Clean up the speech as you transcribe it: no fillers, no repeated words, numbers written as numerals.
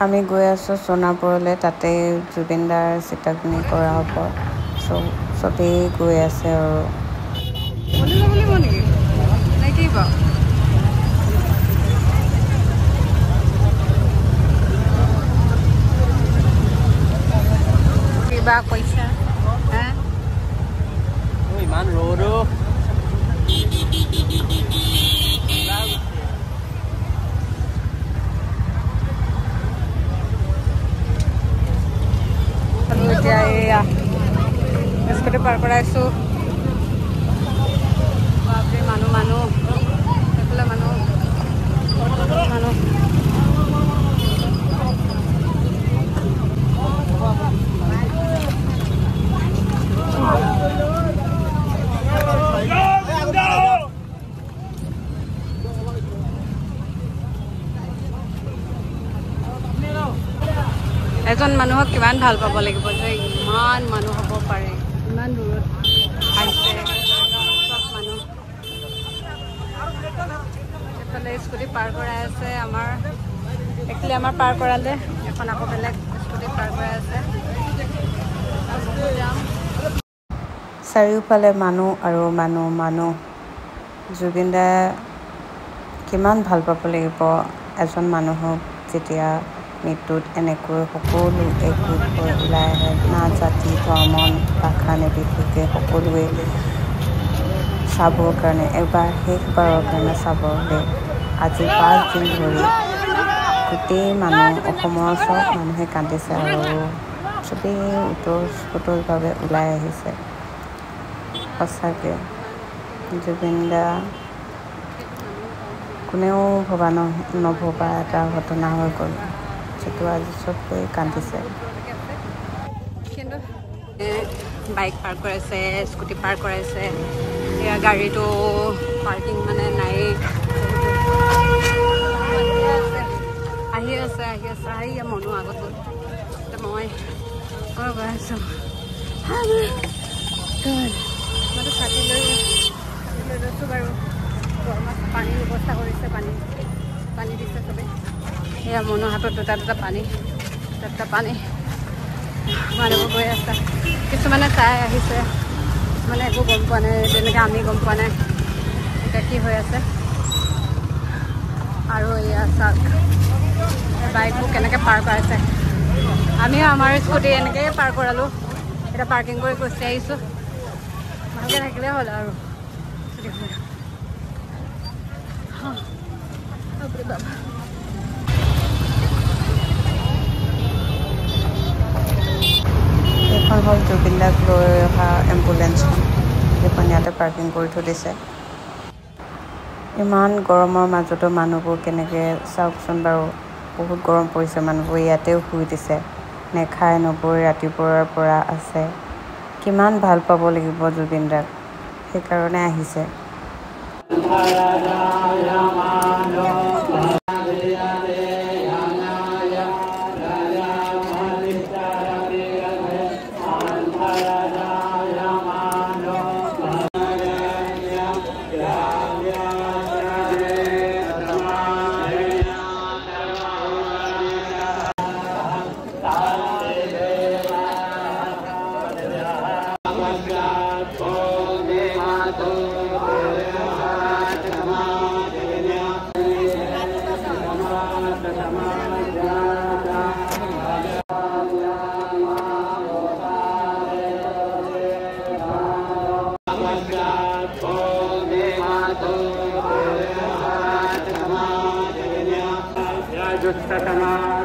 আমি গৈ আছোঁ সোণাপুৰলৈ, তাতে জুবিনদাৰ চিতাগ্নি কৰা হ'ব। চবেই গৈ আছে আৰু কিবা কৈছা ইমান ৰ'দ এতিয়া এয়া স্কুটি পাৰ কৰাইছোঁ। বাপৰে মানুহ সেইফালে মানুহ এজন মানুহক কিমান ভাল পাব লাগিব যে ইমান মানুহ হ'ব পাৰে, ইমান দূৰত আহিছে চব মানুহ। এইফালে স্কুটি পাৰ কৰাই আছে আমাৰ, একচুৱেলি আমাৰ পাৰ কৰালে, এখন আকৌ বেলেগ স্কুটি পাৰ কৰাই আছে। চাৰিওফালে মানুহ আৰু মানুহ। জুবিনদাই কিমান ভাল পাব লাগিব এজন মানুহক, যেতিয়া মৃত্যুত এনেকৈ সকলো একগোট হৈ ওলাই আহে, না জাতি ধৰ্ম ভাষা নিৰ্বিশেষে সকলোৱে চাবৰ কাৰণে, এবাৰ শেষবাৰৰ কাৰণে চাবলৈ আজি 5 দিন ধৰি গোটেই মানুহ, অসমৰ চব মানুহে কান্দিছে আৰু চবেই উতল-পুতলভাৱে ওলাই আহিছে। সঁচাকৈ জুবিনদা কোনেও নভবা এটা ঘটনা হৈ গ'ল, যিটো আজি চবেই কান্দিছে। বাইক পাৰ কৰাইছে, স্কুটি পাৰ কৰাইছে, এয়া গাড়ীটো পাৰ্কিং মানে নাই, আহি আছে মানুহ আগত গ'ল। মই গৈ আছোঁ, মইতো ছাতি লৈ লৈছোঁ বাৰু। পানীৰ ব্যৱস্থা কৰিছে, পানী দিছে চবেই। এয়া মনৰ হাতত দুটা পানী মানুহবোৰ গৈ আছে। কিছুমানে চাই আহিছে, মানে একো গম পোৱা নাই, যেনেকৈ আমি গম পোৱা নাই এতিয়া কি হৈ আছে। আৰু এয়া চাওক বাইকবোৰ কেনেকৈ পাৰ কৰাইছে। আমিও আমাৰ স্কুটি এনেকৈয়ে পাৰ কৰালোঁ, এতিয়া পাৰ্কিং কৰি গুচি আহিছোঁ। ভালকৈ থাকিলে হ'ল আৰু এইখন হ'ল জুবিনদাক লৈ অহা এম্বুলেঞ্চখন, সেইখন ইয়াতে পাৰ্কিং কৰি থৈ দিছে। ইমান গৰমৰ মাজতো মানুহবোৰ কেনেকৈ, চাওকচোন বাৰু, বহুত গৰম পৰিছে, মানুহবোৰ ইয়াতেও শুই দিছে, নেখাই নবৈ ৰাতিপুৱাৰ পৰা আছে। কিমান ভাল পাব লাগিব জুবিনদাক, সেইকাৰণে আহিছে। Jutta